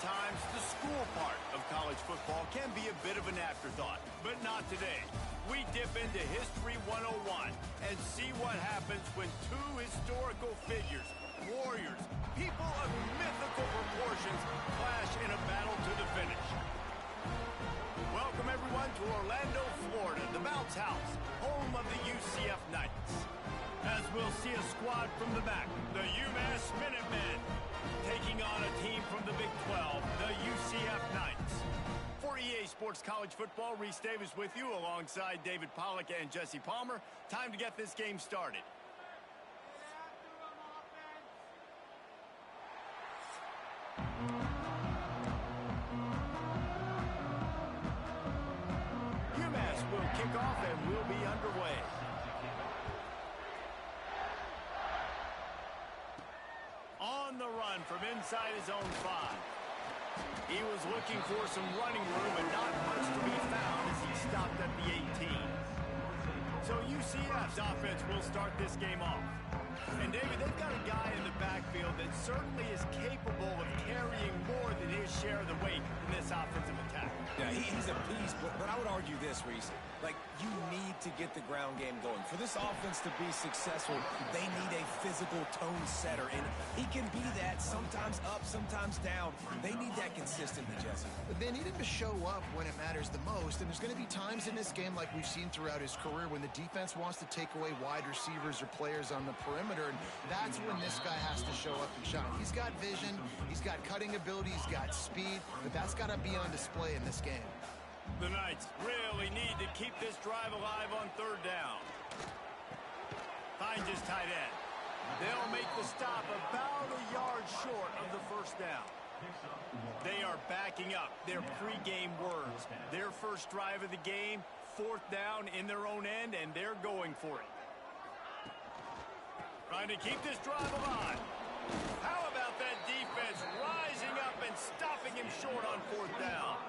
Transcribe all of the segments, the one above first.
times, the school part of college football can be a bit of an afterthought, but not today. We dip into History 101 and see what happens when two historical figures, warriors, people of mythical proportions, clash in a battle to the finish. Welcome, everyone, to Orlando, Florida, the Bounce House, home of the UCF Knights. As we'll see a squad from the back, the UMass Minutemen, taking on a team from the Big 12, the UCF Knights. For EA Sports College Football, Reese Davis with you alongside David Pollack and Jesse Palmer. Time to get this game started. UMass will kick off and we'll be underway. On the run from inside his own 5. He was looking for some running room and not much to be found as he stopped at the 18. So UCF's offense will start this game off. And David, they've got a guy in the backfield that certainly is capable of carrying more than his share of the weight in this offensive attack. Yeah, he's a beast, but I would argue this, Reese. Like, you need to get the ground game going. For this offense to be successful, they need a physical tone setter, and he can be that, sometimes up, sometimes down. They need that consistently, Jesse. They need him to show up when it matters the most, and there's going to be times in this game like we've seen throughout his career when the defense wants to take away wide receivers or players on the perimeter, and that's when this guy has to show up and shine. He's got vision, he's got cutting ability, he's got speed, but that's got to be on display in this game. The Knights really need to keep this drive alive on 3rd down. Finds his tight end. They'll make the stop about a yard short of the 1st down. They are backing up their pregame words. Their first drive of the game, 4th down in their own end, and they're going for it. Trying to keep this drive alive. How about that defense rising up and stopping him short on 4th down?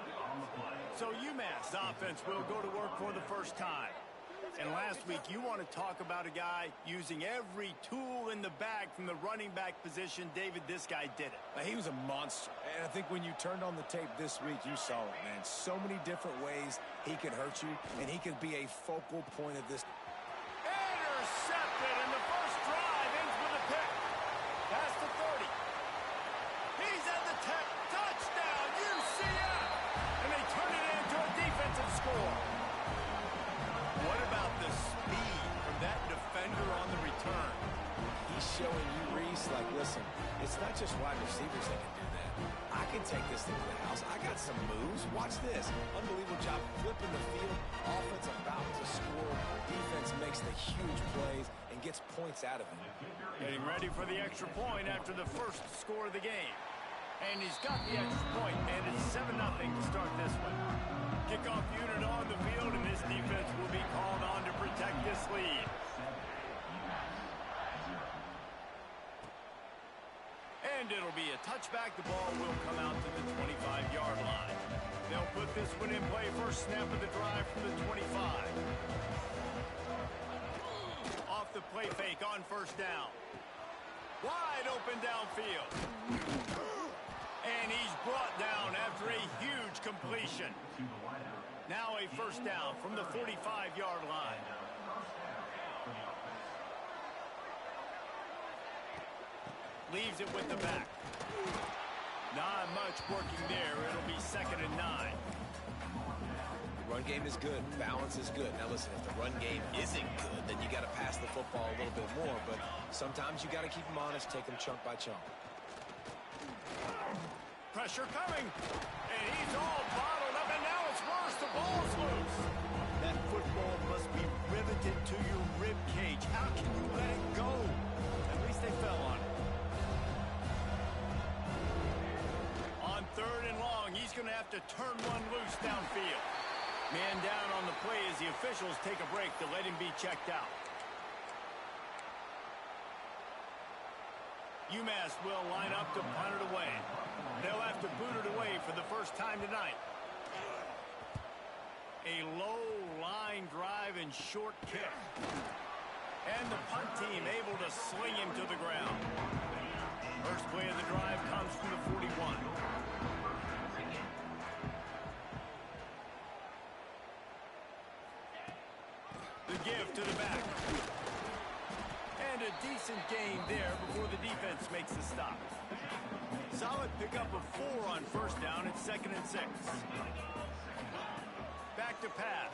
So UMass offense will go to work for the first time. And last week, you want to talk about a guy using every tool in the bag from the running back position. David, this guy did it. He was a monster. And I think when you turned on the tape this week, you saw it, man. So many different ways he could hurt you, and he could be a focal point of this. Intercepted, and the first drive ends with a pick. Past the 30. He's at the 10. Touchdown, UCF! And they turn it into a defensive score. What about the speed from that defender on the return? He's showing you, Reese, like, listen, it's not just wide receivers that can do that. I can take this thing to the house. I got some moves. Watch this. Unbelievable job flipping the field. Offense about to score. Defense makes the huge plays and gets points out of it. Getting ready for the extra point after the first score of the game. And he's got the extra point, and it's 7-0 to start this one. Kickoff unit on the field, and this defense will be called on to protect this lead. And it'll be a touchback. The ball will come out to the 25-yard line. They'll put this one in play. First snap of the drive from the 25. Off the play fake on 1st down. Wide open downfield. And he's brought down after a huge completion. Now a 1st down from the 45-yard line. Leaves it with the back. Not much working there. It'll be 2nd and 9. The run game is good. Balance is good. Now listen, if the run game isn't good, then you got to pass the football a little bit more. But sometimes you got to keep them honest, take them chunk by chunk. Pressure coming. And he's all bottled up, and now it's worse. The ball's loose. That football must be riveted to your rib cage. How can you let it go? At least they fell on it. On 3rd and long, he's going to have to turn one loose downfield. Man down on the play as the officials take a break to let him be checked out. UMass will line up to punt it away. They'll have to boot it away for the first time tonight. A low line drive and short kick. And the punt team able to sling him to the ground. First play of the drive comes from the 41. give to the back. And a decent gain there before the defense makes the stop. Solid pickup of 4 on first down at 2nd and 6. Back to pass.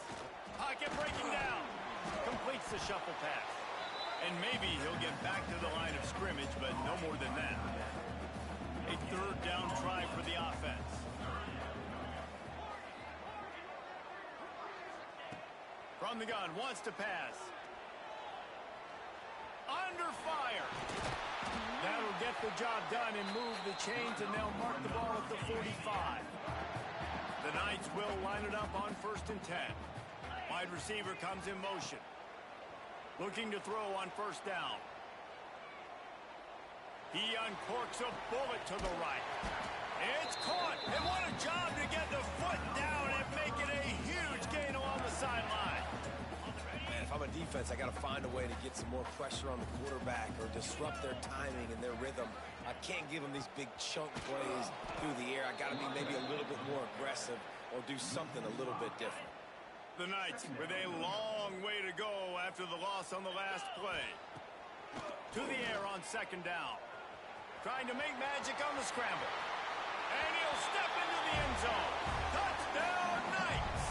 Pocket breaking down. Completes the shuffle pass. And maybe he'll get back to the line of scrimmage, but no more than that. A 3rd down try for the offense. From the gun, wants to pass. Under fire. That'll get the job done and move the chains, and they'll mark the ball at the 45. The Knights will line it up on 1st and 10. Wide receiver comes in motion. Looking to throw on 1st down. He uncorks a bullet to the right. It's caught, and what a job to get the foot down and make it a huge gain along the sideline. Man, if I'm a defense, I got to find a way to get some more pressure on the quarterback or disrupt their timing and their rhythm. I can't give them these big chunk plays through the air. I got to be maybe a little bit more aggressive or do something a little bit different. The Knights with a long way to go after the loss on the last play. To the air on 2nd down. Trying to make magic on the scramble. And he'll step into the end zone. Touchdown, Knights!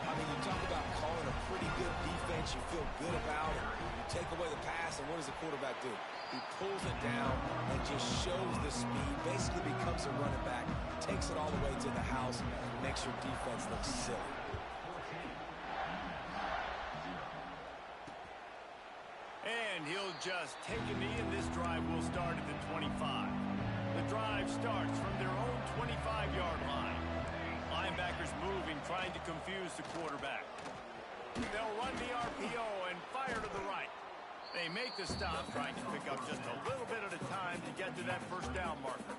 I mean, you talk about calling a pretty good defense you feel good about it. You take away the pass, and what does the quarterback do? He pulls it down and just shows the speed, basically becomes a running back, takes it all the way to the house, and makes your defense look silly. And he'll just take a knee, and this drive will start at the 25. The drive starts from their own 25-yard line. Linebackers moving, trying to confuse the quarterback. They'll run the RPO and fire to the right. They make the stop, trying to pick up just a little bit at a time to get to that 1st down marker.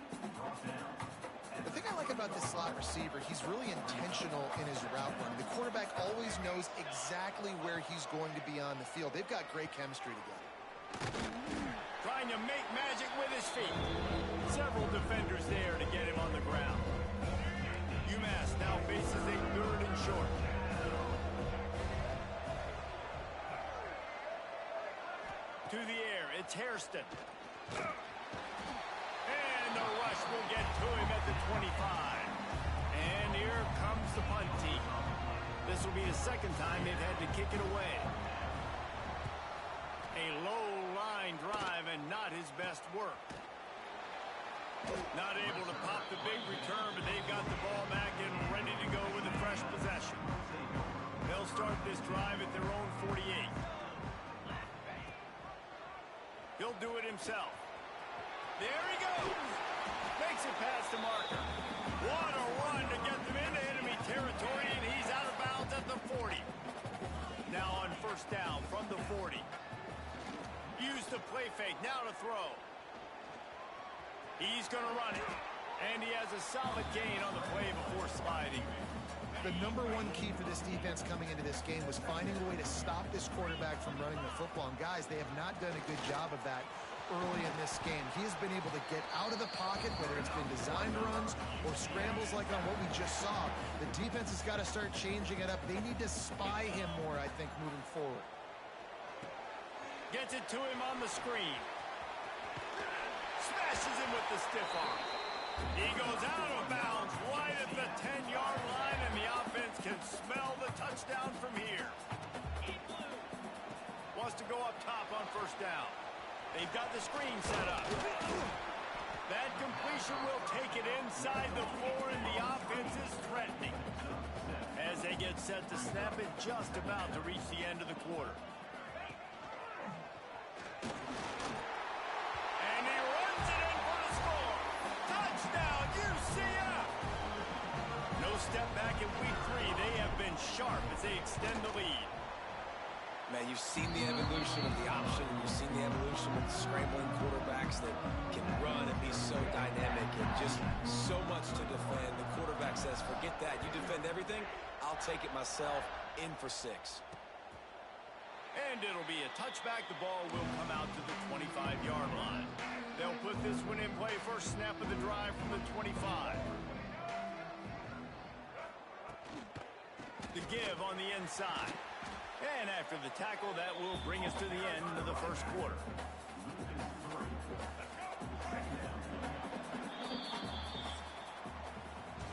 The thing I like about this slot receiver, he's really intentional in his route run. The quarterback always knows exactly where he's going to be on the field. They've got great chemistry together. Trying to make magic with his feet. Several defenders there to get him on the ground. UMass now faces a 3rd and short. To the air, it's Hairston. And the rush will get to him at the 25. And here comes the punt team. This will be the 2nd time they've had to kick it away. A low line drive and not his best work. Not able to pop the big return, but they've got the ball back and ready to go with a fresh possession. They'll start this drive at their own 48. He'll do it himself. There he goes. Makes it past the marker. What a run to get them into enemy territory, and he's out of bounds at the 40. Now on 1st down from the 40. Use the play fake, now to throw. He's going to run it. And he has a solid gain on the play before sliding. The #1 key for this defense coming into this game was finding a way to stop this quarterback from running the football. And guys, they have not done a good job of that early in this game. He has been able to get out of the pocket, whether it's been designed runs or scrambles like on what we just saw. The defense has got to start changing it up. They need to spy him more, I think, moving forward. Gets it to him on the screen. Smashes him with the stiff arm. He goes out of bounds right at the 10-yard line, and the offense can smell the touchdown from here. Wants to go up top on 1st down. They've got the screen set up. That completion will take it inside the 4, and the offense is threatening. As they get set to snap it, just about to reach the end of the quarter. And he runs it in for the score. Touchdown, UCF! No step back in week 3. They have been sharp as they extend the lead. Man, you've seen the evolution of the option, and you've seen the evolution of scrambling quarterbacks that can run and be so dynamic and just so much to defend. The quarterback says, forget that. You defend everything, I'll take it myself. In for 6. And it'll be a touchback. The ball will come out to the 25-yard line. They'll put this one in play. First snap of the drive from the 25. The give on the inside. And after the tackle, that will bring us to the end of the first quarter.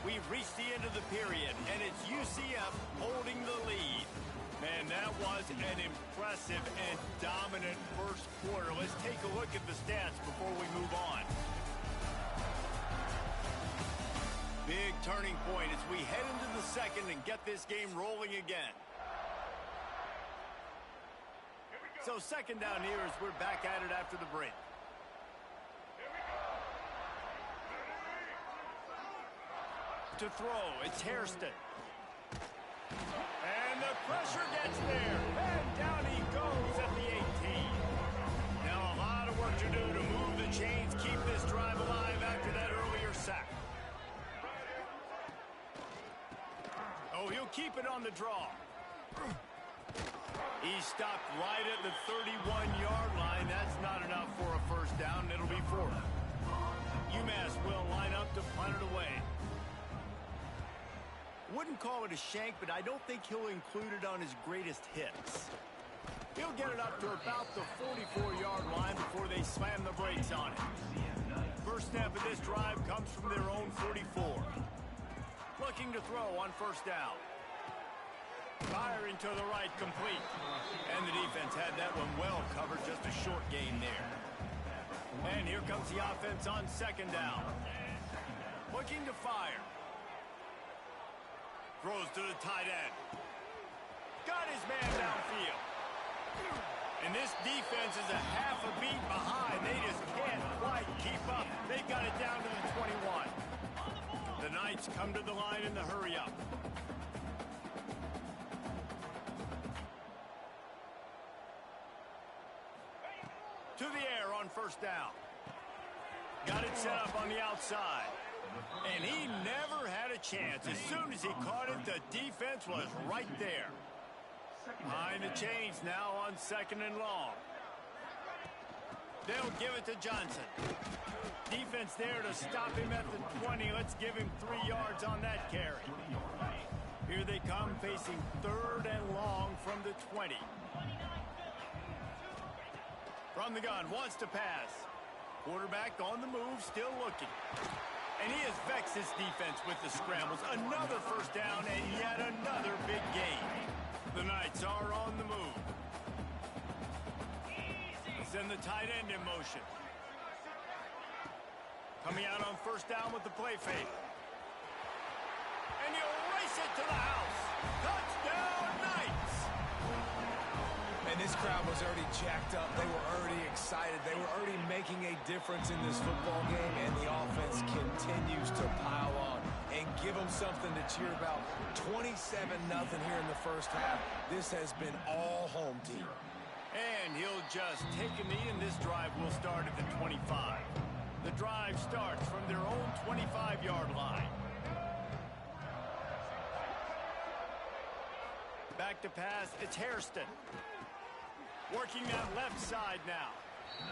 We've reached the end of the period, and it's UCF holding the lead. Man, that was an impressive and dominant first quarter. Let's take a look at the stats before we move on. Big turning point as we head into the second and get this game rolling again. So second down here as we're back at it after the break. To throw, it's Hairston. And the pressure gets there. And down he goes at the 18. Now a lot of work to do to move the chains, keep this drive alive after that earlier sack. Oh, he'll keep it on the draw. He stopped right at the 31-yard line. That's not enough for a first down. It'll be fourth. UMass will line up to punt it away. Wouldn't call it a shank, but I don't think he'll include it on his greatest hits. He'll get it up to about the 44-yard line before they slam the brakes on it. First snap of this drive comes from their own 44. Looking to throw on first down. Firing to the right, complete. And the defense had that one well covered, just a short gain there. And here comes the offense on second down. Looking to fire. Throws to the tight end. Got his man downfield. And this defense is a half a beat behind. They just can't quite keep up. They've got it down to the 21. The Knights come to the line in the hurry-up. To the air on first down. Got it set up on the outside. And he never had a chance. As soon as he caught it, the defense was right there. Behind the chains now on second and long. They'll give it to Johnson. Defense there to stop him at the 20. Let's give him 3 yards on that carry. Here they come facing third and long from the 20. From the gun, wants to pass. Quarterback on the move, still looking. And he has vexed his defense with the scrambles. Another first down and yet another big gain. The Knights are on the move. Send the tight end in motion. Coming out on first down with the play fake. And he'll race it to the house. Touchdown, Knights! And this crowd was already jacked up. They were already excited. They were already making a difference in this football game, and the offense continues to pile on and give them something to cheer about. 27-0 here in the first half. This has been all home team. And he'll just take a knee, and this drive will start at the 25. The drive starts from their own 25-yard line. Back to pass, it's Hairston. Working that left side now.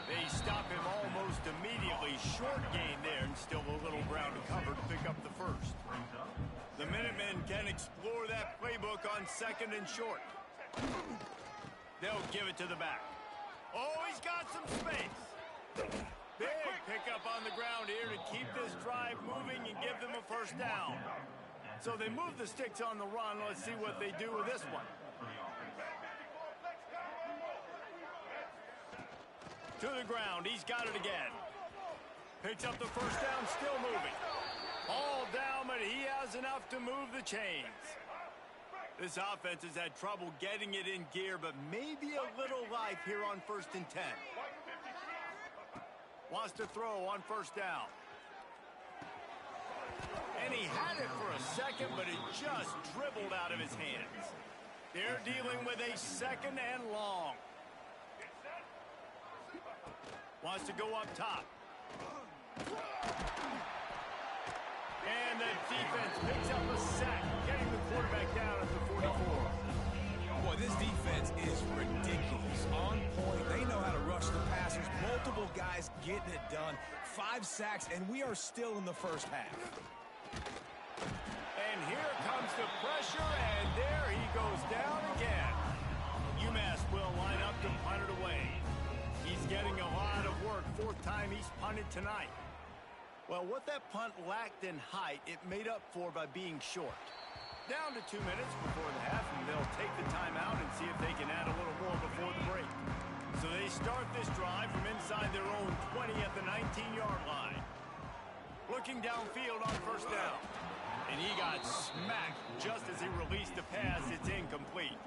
They stop him almost immediately. Short gain there, and still a little ground to cover to pick up the first. The Minutemen can explore that playbook on second and short. They'll give it to the back. Oh, he's got some space. Big pickup on the ground here to keep this drive moving and give them a first down. So they move the sticks on the run. Let's see what they do with this one. To the ground, he's got it again. Picks up the first down, still moving. All down, but he has enough to move the chains. This offense has had trouble getting it in gear, but maybe a little life here on first and 10. Wants to throw on first down. And he had it for a second, but it just dribbled out of his hands. They're dealing with a second and long. Wants to go up top. And the defense picks up a sack, getting the quarterback down at the 44. Boy, this defense is ridiculous. On point. They know how to rush the passers. Multiple guys getting it done. 5 sacks, and we are still in the first half. And here comes the pressure, and there he goes down again. UMass will line up to punt it away. He's getting a lot of work. 4th time he's punted tonight. Well, what that punt lacked in height, it made up for by being short. Down to 2 minutes before the half, and they'll take the timeout and see if they can add a little more before the break. So they start this drive from inside their own 20 at the 19-yard line. Looking downfield on 1st down. And he got smacked just as he released the pass. It's incomplete.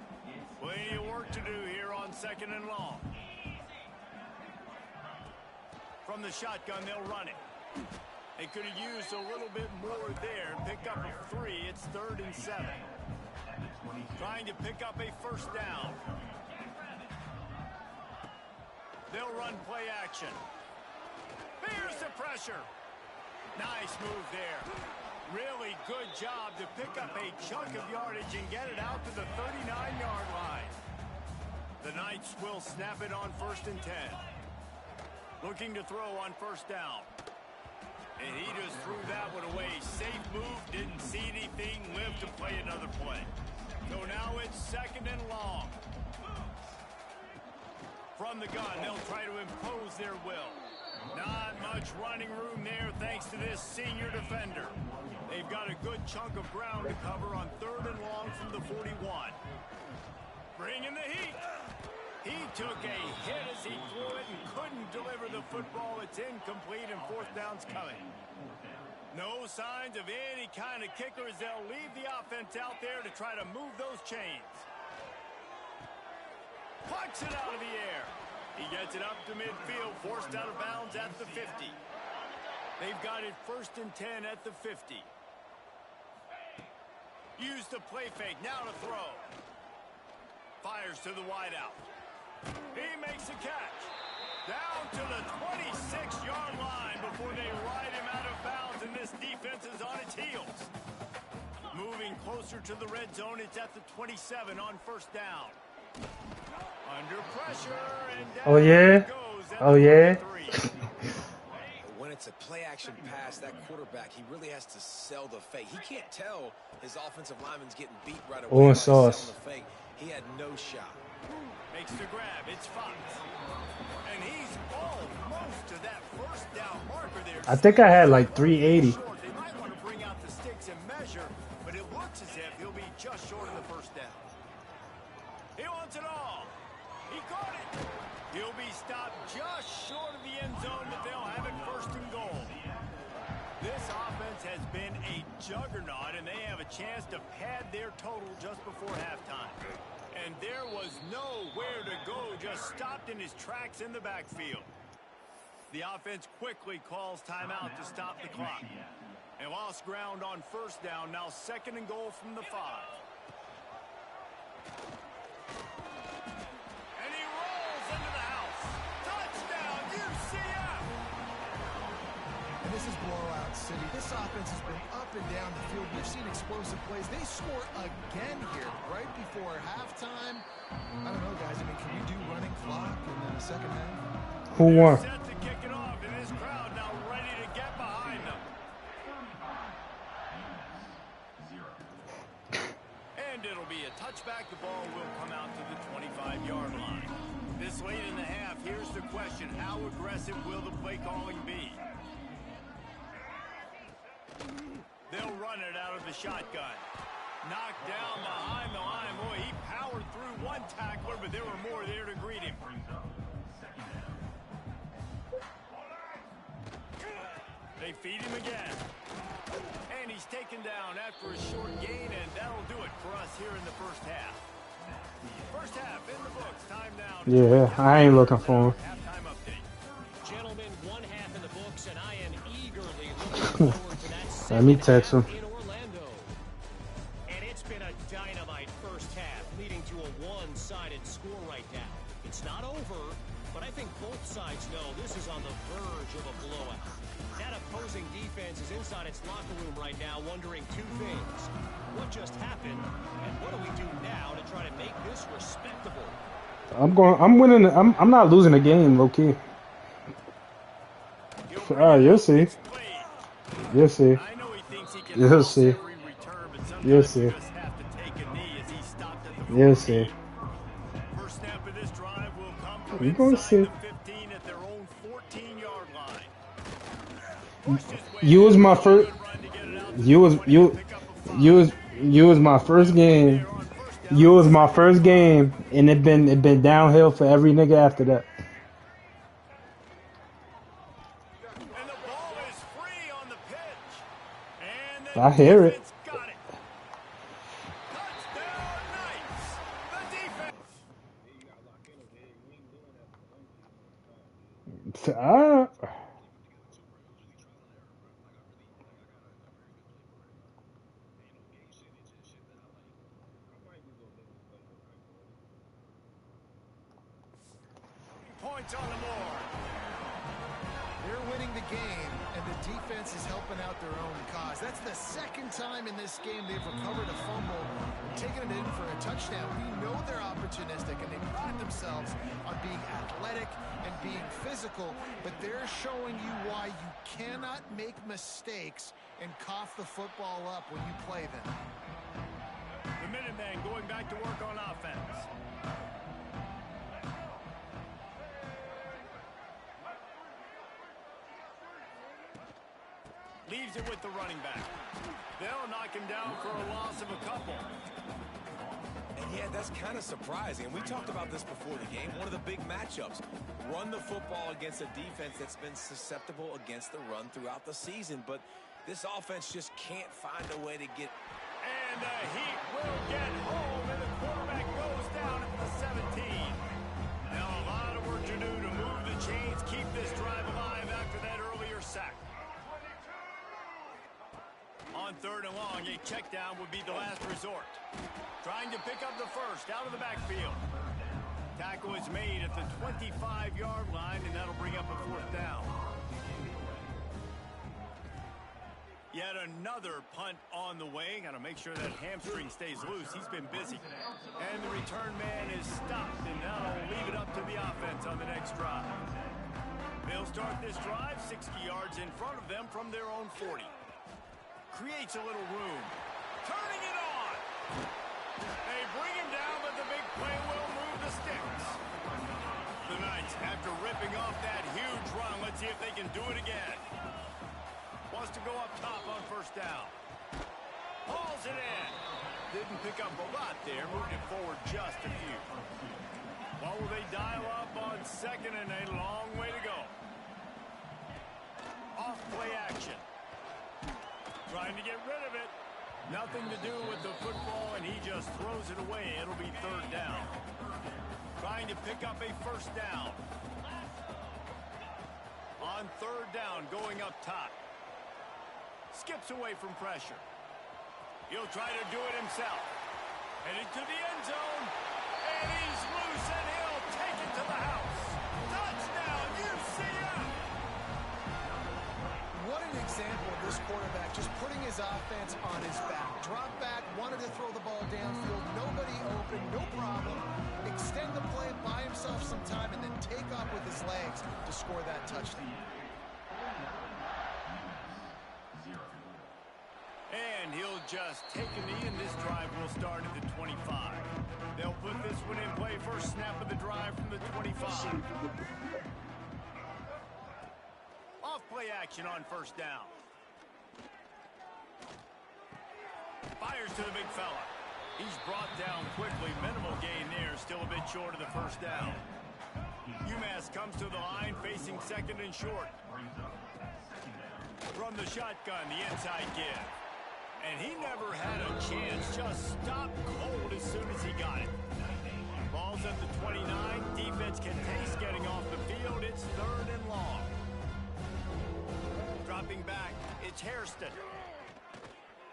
Plenty of work to do here on 2nd and long. From the shotgun, they'll run it. They could have used a little bit more there and picked up a 3. It's 3rd and 7. Trying to pick up a 1st down. They'll run play action. Here's the pressure. Nice move there. Really good job to pick up a chunk of yardage and get it out to the 39-yard line. The Knights will snap it on 1st and 10. Looking to throw on 1st down. And he just threw that one away. Safe move, didn't see anything, lived to play another play. So now it's 2nd and long. From the gun, they'll try to impose their will. Not much running room there thanks to this senior defender. They've got a good chunk of ground to cover on 3rd and long from the 41. Bringing the heat. He took a hit as he threw it and couldn't deliver the football. It's incomplete and 4th down's coming. No signs of any kind of kicker as they'll leave the offense out there to try to move those chains. Plucks it out of the air. He gets it up to midfield, forced out of bounds at the 50. They've got it 1st and 10 at the 50. Use the play fake, now to throw. Fires to the wideout. He makes a catch. Down to the 26-yard line before they ride him out of bounds, and this defense is on its heels. Moving closer to the red zone, it's at the 27 on 1st down. Under pressure, and down Oh yeah. goes at Oh the yeah. 23. When it's a play-action pass, that quarterback, he really has to sell the fake. He can't tell his offensive lineman's getting beat right away. Oh, by sauce. selling the fake. He had no shot. Makes the grab. It's Fox. And he's almost to that 1st down marker there. I think I had like 380. They might want to bring out the sticks and measure, but it looks as if he'll be just short of the 1st down. He wants it all. He caught it. He'll be stopped just short of the end zone, but they'll have it 1st and goal. This offense has been a juggernaut, and they have a chance to pad their total just before halftime. And there was nowhere to go, just stopped in his tracks in the backfield. The offense quickly calls timeout to stop the clock. They lost ground on 1st down, now 2nd and goal from the 5. And he rolls into the house. Touchdown, UCF! And this is blowout city. This offense has been up and down the field. We've seen explosive plays. They score again here right before halftime. I don't know, guys. I mean, can you do running clock in the 2nd half? Who won? Set to kick it off, and this crowd now ready to get behind them. And it'll be a touchback. The ball will come out to the 25-yard line. This late in the half, here's the question. How aggressive will the play calling be? They'll run it out of the shotgun. Knocked down behind the line. Boy, he powered through one tackler, but there were more there to greet him. They feed him again. And he's taken down after a short gain, and that'll do it for us here in the 1st half. 1st half in the books. Time down. Yeah, I ain't looking for him. Halftime update. Gentlemen, 1 half in the books, and I am eagerly looking forward to that. Let me text him. In Orlando. And it's been a dynamite 1st half, leading to a one-sided score right now. It's not over, but I think both sides know this is on the verge of a blowout. That opposing defense is inside its locker room right now wondering 2 things. What just happened, and what do we do now to try to make this respectable? I'm winning. I'm not losing the game, low key. You'll see. You'll see. I know he thinks he can You'll see. every return, but sometimes You'll you see. just have to take a knee as he stopped at the You'll see. 14. 1st from You gonna inside see. the 15 at their own 14-yard line. Pushed his way You was in, my a first. good run to get it out to You the was 20 to pick up a 5. you was my first game. There on first down, You was it's my 2nd and first 5. game, and it been downhill for every nigga after that. And the ball is free on the pitch. And the I hear it. defense got it. Touchdown Knights. The defense. Ah. Points on the board. They're winning the game, and the defense is helping out their own cause. That's the second time in this game they've recovered a fumble and taken it in for a touchdown. We know they're opportunistic, and they pride themselves on being athletic and being physical, but they're showing you why you cannot make mistakes and cough the football up when you play them. The Minutemen going back to work on offense. Leaves it with the running back. They'll knock him down for a loss of a couple. And yeah, that's kind of surprising. And we talked about this before the game. One of the big matchups. Run the football against a defense that's been susceptible against the run throughout the season. But this offense just can't find a way to get... And the Heat will get home, and the quarterback goes down at the 17. Now a lot of work to do to move the chains, keep this drive alive after that earlier sack. On 3rd and long, a check down would be the last resort. Trying to pick up the first out of the backfield. Tackle is made at the 25-yard line, and that'll bring up a 4th down. Yet another punt on the way. Got to make sure that hamstring stays loose. He's been busy. And the return man is stopped, and that'll leave it up to the offense on the next drive. They'll start this drive 60 yards in front of them from their own 40. Creates a little room. Turning it on. They bring him down, but the big play will move the sticks. The Knights, after ripping off that huge run, let's see if they can do it again. Wants to go up top on 1st down. Hauls it in. Didn't pick up a lot there. Moved it forward just a few. What will they dial up on 2nd and a long way to go? Off play action. Trying to get rid of it. Nothing to do with the football, and he just throws it away. It'll be 3rd down. Trying to pick up a 1st down. On 3rd down, going up top. Skips away from pressure. He'll try to do it himself. Heading to the end zone. And he's loose, and he'll take it to the house. Touchdown, UCF! What an example of this quarterback just putting his offense on his back. Drop back, wanted to throw the ball downfield, nobody open, no problem. Extend the play, buy himself some time, and then take off with his legs to score that touchdown. And he'll just take a knee, and this drive will start at the 25. They'll put this one in play. First snap of the drive from the 25. Off play action on 1st down. Fires to the big fella. He's brought down quickly. Minimal gain there. Still a bit short of the 1st down. UMass comes to the line facing 2nd and short. From the shotgun, the inside give. And he never had a chance. Just stopped cold as soon as he got it. Ball's at the 29. Defense can taste getting off the field. It's 3rd and long. Dropping back, it's Hairston.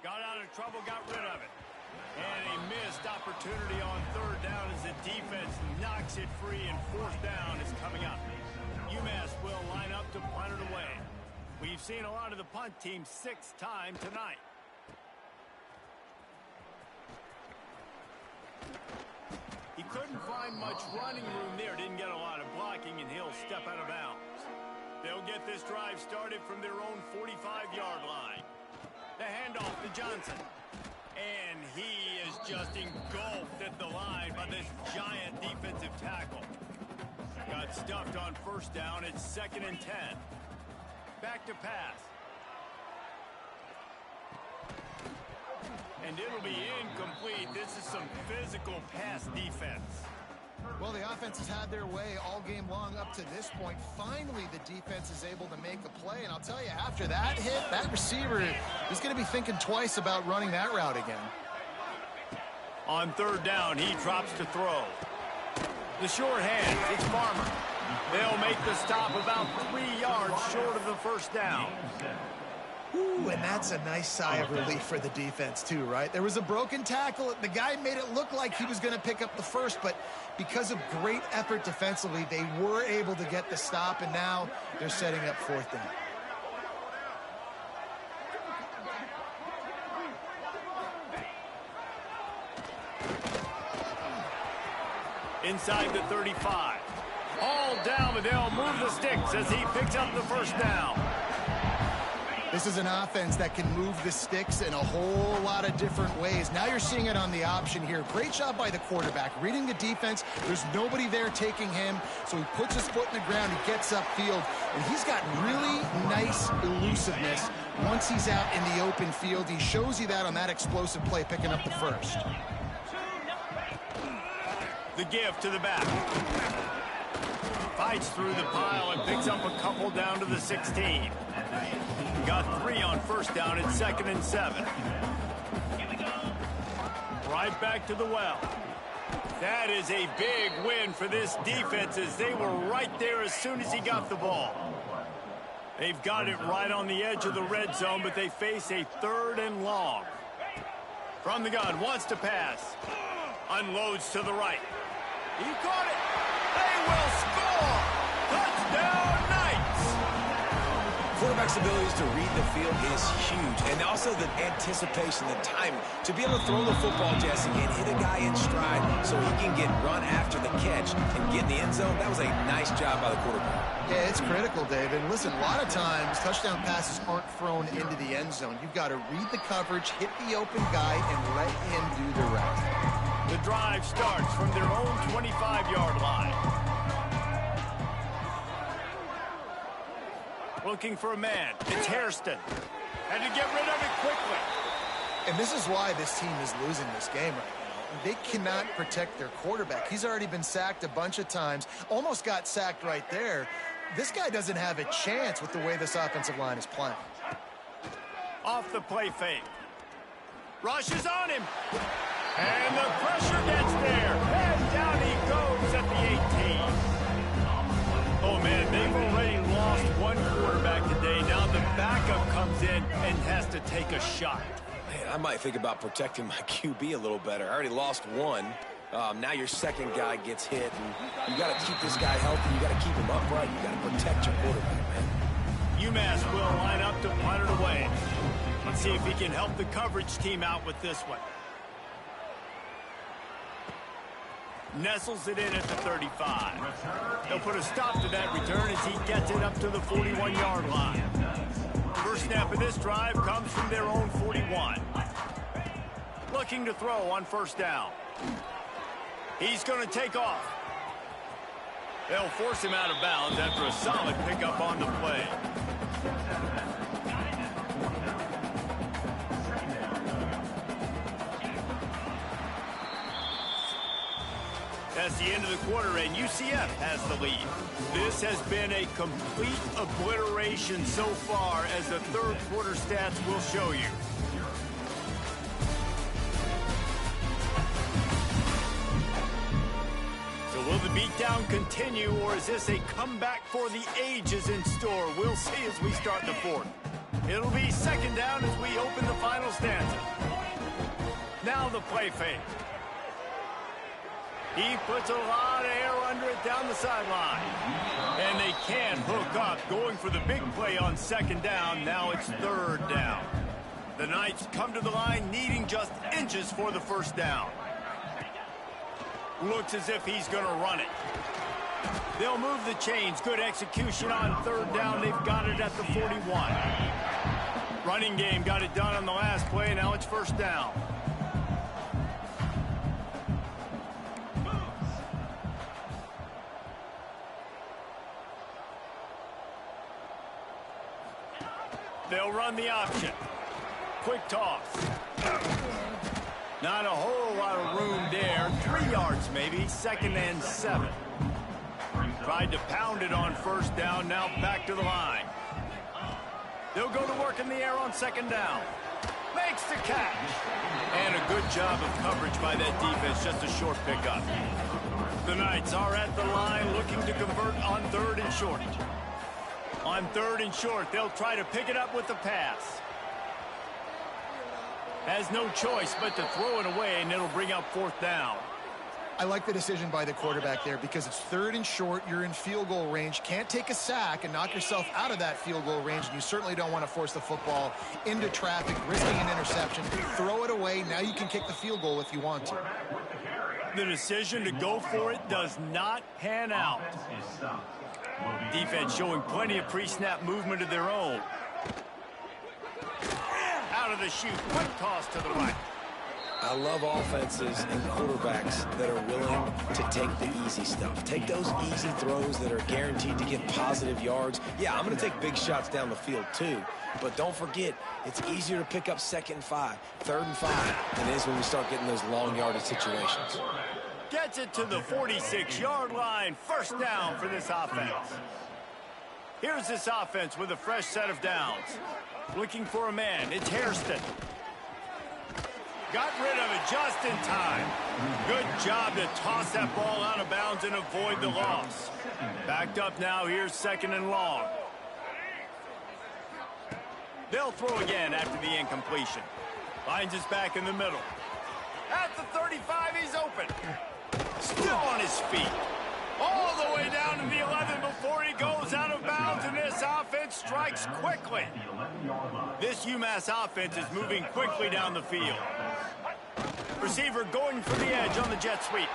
Got out of trouble, got rid of it. And a missed opportunity on 3rd down as the defense knocks it free, and 4th down is coming up. UMass will line up to punt it away. We've seen a lot of the punt team 6th time tonight. He couldn't find much running room there. Didn't get a lot of blocking, and he'll step out of bounds. They'll get this drive started from their own 45-yard line. The handoff to Johnson. And he is just engulfed at the line by this giant defensive tackle. Got stuffed on first down. It's 2nd and 10. Back to pass. And it'll be incomplete. This is some physical pass defense. Well, the offense has had their way all game long up to this point. Finally, the defense is able to make a play. And I'll tell you, after that hit, that receiver is going to be thinking twice about running that route again. On 3rd down, he drops to throw. The short hand, it's Farmer. They'll make the stop about 3 yards short of the first down. Ooh, and that's a nice sigh of relief for the defense, too, right? There was a broken tackle. The guy made it look like he was going to pick up the first, but because of great effort defensively, they were able to get the stop, and now they're setting up 4th down. Inside the 35. All down, but they'll move the sticks as he picks up the first down. This is an offense that can move the sticks in a whole lot of different ways. Now you're seeing it on the option here. Great job by the quarterback. Reading the defense, there's nobody there taking him, so he puts his foot in the ground, he gets upfield, and he's got really nice elusiveness once he's out in the open field. He shows you that on that explosive play, picking up the first. The give to the back. Fights through the pile and picks up a couple down to the 16. Got 3 on first down. It's 2nd and 7. Right back to the well. That is a big win for this defense as they were right there as soon as he got the ball. They've got it right on the edge of the red zone, but they face a 3rd and long. From the gun, wants to pass. Unloads to the right. He caught it. They will score. Touchdown, Knights. Quarterback's abilities to read the field is huge, and also the anticipation, the timing, to be able to throw the football, Jesse, and hit a guy in stride so he can get run after the catch and get in the end zone. That was a nice job by the quarterback. Yeah, it's critical, David. Listen, a lot of times touchdown passes aren't thrown into the end zone. You've got to read the coverage, hit the open guy, and let him do the rest. The drive starts from their own 25-yard line. Looking for a man. It's Hairston. Had to get rid of it quickly. And this is why this team is losing this game right now. They cannot protect their quarterback. He's already been sacked a bunch of times. Almost got sacked right there. This guy doesn't have a chance with the way this offensive line is playing. Off the play fake. Rushes on him. And the pressure gets there. And down he goes at the 18. Oh, man, they've already lost one quarterback today. Now the backup comes in and has to take a shot. Man, I might think about protecting my QB a little better. I already lost one. Now your second guy gets hit, and you got to keep this guy healthy. You got to keep him upright. You got to protect your quarterback, man. UMass will line up to punt it away. Let's see if he can help the coverage team out with this one. Nestles it in at the 35. They'll put a stop to that return as he gets it up to the 41-yard line. First snap of this drive comes from their own 41. Looking to throw on first down. He's going to take off. They'll force him out of bounds after a solid pickup on the play. That's the end of the quarter, and UCF has the lead. This has been a complete obliteration so far, as the third quarter stats will show you. So will the beatdown continue, or is this a comeback for the ages in store? We'll see as we start the fourth. It'll be second down as we open the final stanza. Now the play fake. He puts a lot of air under it down the sideline. And they can't hook up, going for the big play on second down. Now it's third down. The Knights come to the line needing just inches for the first down. Looks as if he's going to run it. They'll move the chains. Good execution on third down. They've got it at the 41. Running game got it done on the last play. Now it's first down. They'll run the option. Quick toss. Not a whole lot of room there. 3 yards maybe. 2nd and 7. Tried to pound it on 1st down. Now back to the line. They'll go to work in the air on 2nd down. Makes the catch. And a good job of coverage by that defense. Just a short pickup. The Knights are at the line looking to convert on 3rd and short. On 3rd and short, they'll try to pick it up with the pass. Has no choice but to throw it away, and it'll bring up 4th down. I like the decision by the quarterback there because it's 3rd and short. You're in field goal range. Can't take a sack and knock yourself out of that field goal range, and you certainly don't want to force the football into traffic, risking an interception. Throw it away. Now you can kick the field goal if you want to. The decision to go for it does not pan out. Defense showing plenty of pre-snap movement of their own. Out of the chute, quick toss to the right. I love offenses and quarterbacks that are willing to take the easy stuff. Take those easy throws that are guaranteed to get positive yards. Yeah, I'm going to take big shots down the field too. But don't forget, it's easier to pick up 2nd and 5, 3rd and 5 than it is when we start getting those long yardage situations. Gets it to the 46-yard line. 1st down for this offense. Here's this offense with a fresh set of downs. Looking for a man. It's Hairston. Got rid of it just in time. Good job to toss that ball out of bounds and avoid the loss. Backed up now. Here's 2nd and long. They'll throw again after the incompletion. Finds his back in the middle. At the 35, he's open. Still on his feet. All the way down to the 11 before he goes out of bounds, and this offense strikes quickly. This UMass offense is moving quickly down the field. Receiver going for the edge on the jet sweep.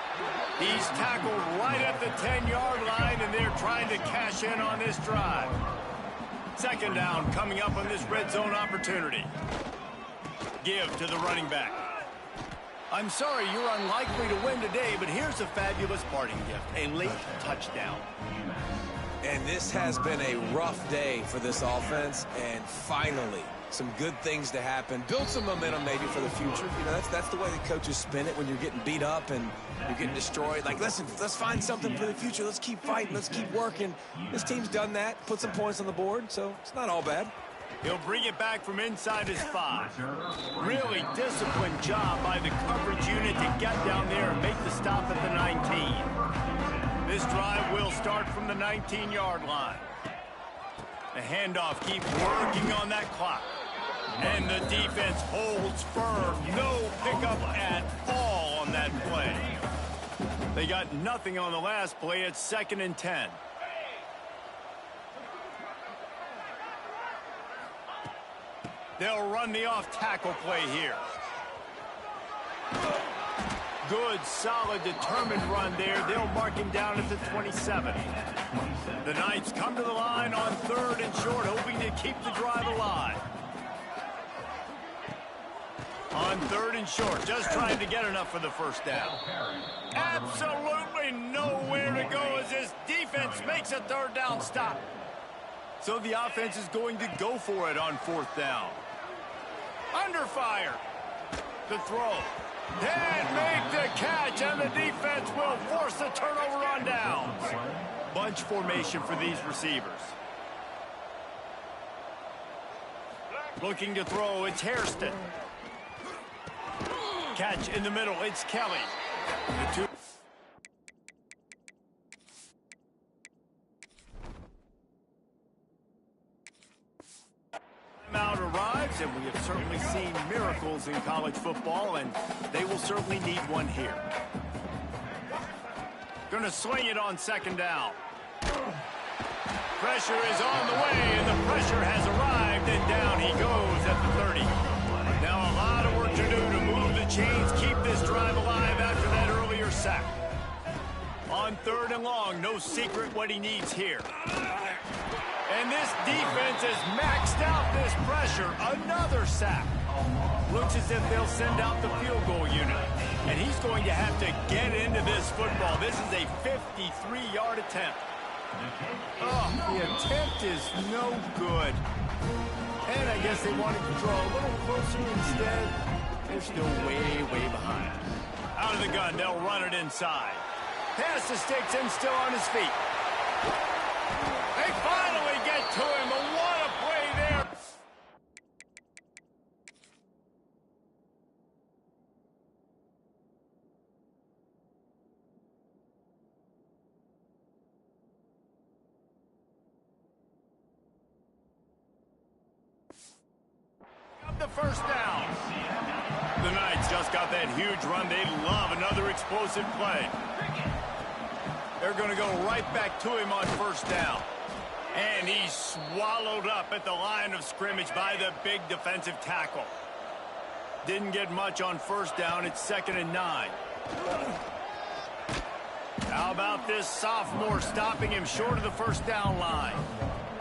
He's tackled right at the 10-yard line, and they're trying to cash in on this drive. 2nd down coming up on this red zone opportunity. Give to the running back. I'm sorry you're unlikely to win today, but here's a fabulous parting gift, a late touchdown. And this has been a rough day for this offense, and finally, some good things to happen. Build some momentum maybe for the future. You know, that's the way the coaches spin it when you're getting beat up and you're getting destroyed. Like, listen, let's find something for the future. Let's keep fighting. Let's keep working. This team's done that, put some points on the board, so it's not all bad. He'll bring it back from inside his 5. Really disciplined job by the coverage unit to get down there and make the stop at the 19. This drive will start from the 19-yard line. The handoff keeps working on that clock. And the defense holds firm. No pickup at all on that play. They got nothing on the last play. It's 2nd and 10. They'll run the off-tackle play here. Good, solid, determined run there. They'll mark him down at the 27. The Knights come to the line on 3rd and short, hoping to keep the drive alive. On 3rd and short, just trying to get enough for the 1st down. Absolutely nowhere to go as this defense makes a 3rd down stop. So the offense is going to go for it on 4th down. Under fire. The throw. And make the catch, and the defense will force the turnover on downs. Bunch formation for these receivers. Looking to throw, it's Hairston. Catch in the middle, it's Kelly. The two. Timeout arrives, and we have certainly seen miracles in college football, and they will certainly need one here. Going to swing it on 2nd down. Pressure is on the way, and the pressure has arrived, and down he goes at the 30. Now a lot of work to do to move the chains, keep this drive alive after that earlier sack. On 3rd and long, no secret what he needs here. And this defense has maxed out this pressure. Another sack. Looks as if they'll send out the field goal unit. And he's going to have to get into this football. This is a 53-yard attempt. Oh, the attempt is no good. And I guess they wanted to draw a little closer instead. They're still way, way behind. Out of the gun, they'll run it inside. Pass the sticks and still on his feet. They finally get to him. What a play there. Up the first down. The Knights just got that huge run. They love another explosive play. They're going to go right back to him on first down. And he's swallowed up at the line of scrimmage by the big defensive tackle. Didn't get much on first down. It's 2nd and 9. How about this sophomore stopping him short of the first down line?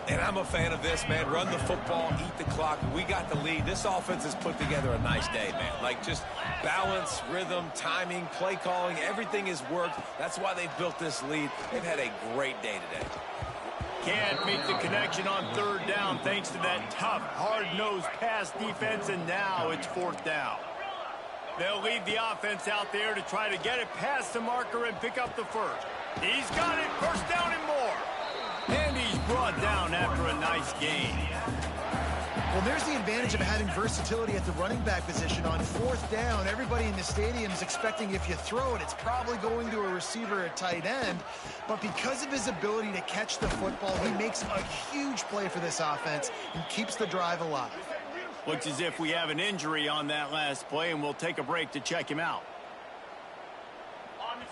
And I'm a fan of this, man. Run the football, eat the clock. We got the lead. This offense has put together a nice day, man. Like, just balance, rhythm, timing, play calling, everything has worked. That's why they've built this lead. They've had a great day today. Can't make the connection on 3rd down thanks to that tough, hard-nosed pass defense, and now it's 4th down. They'll leave the offense out there to try to get it past the marker and pick up the first. He's got it. First down and more. And he's brought down after a nice gain. Well, there's the advantage of having versatility at the running back position. On 4th down, everybody in the stadium is expecting if you throw it, it's probably going to a receiver at tight end. But because of his ability to catch the football, he makes a huge play for this offense and keeps the drive alive. Looks as if we have an injury on that last play, and we'll take a break to check him out.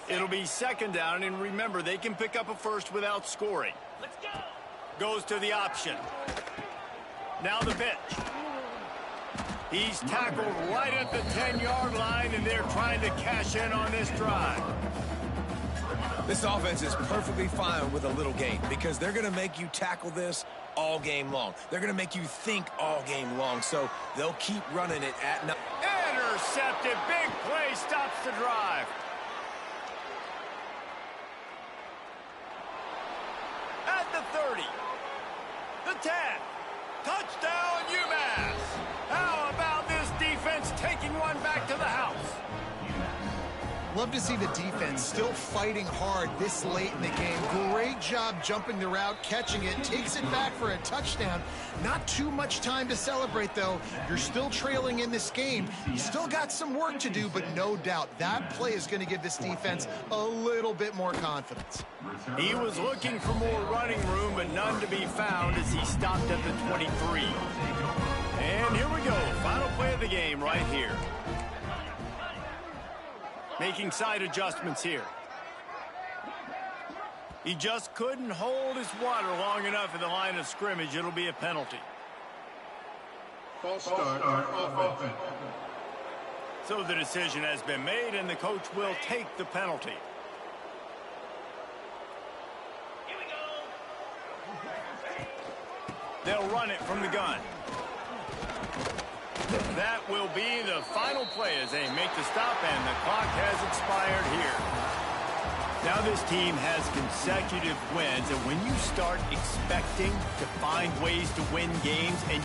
It'll be 2nd down, and remember, they can pick up a first without scoring. Let's go. Goes to the option. Now the pitch. He's tackled right at the 10-yard line, and they're trying to cash in on this drive. This offense is perfectly fine with a little gain because they're going to make you tackle this all game long. They're going to make you think all game long, so they'll keep running it at night. Intercepted. Big play stops the drive. At the 30. The 10. Touchdown, UMass. How about this defense taking one back to the house? Love to see the defense still fighting hard this late in the game. Great job jumping the route, catching it, takes it back for a touchdown. Not too much time to celebrate, though. You're still trailing in this game. You still got some work to do, but no doubt that play is going to give this defense a little bit more confidence. He was looking for more running room, but none to be found as he stopped at the 23. And here we go. Final play of the game right here. Making side adjustments here. He just couldn't hold his water long enough at the line of scrimmage. It'll be a penalty. False start on offense. So the decision has been made, and the coach will take the penalty. Here we go. They'll run it from the gun. That will be the final play as they make the stop, and the clock has expired here. Now this team has consecutive wins, and when you start expecting to find ways to win games and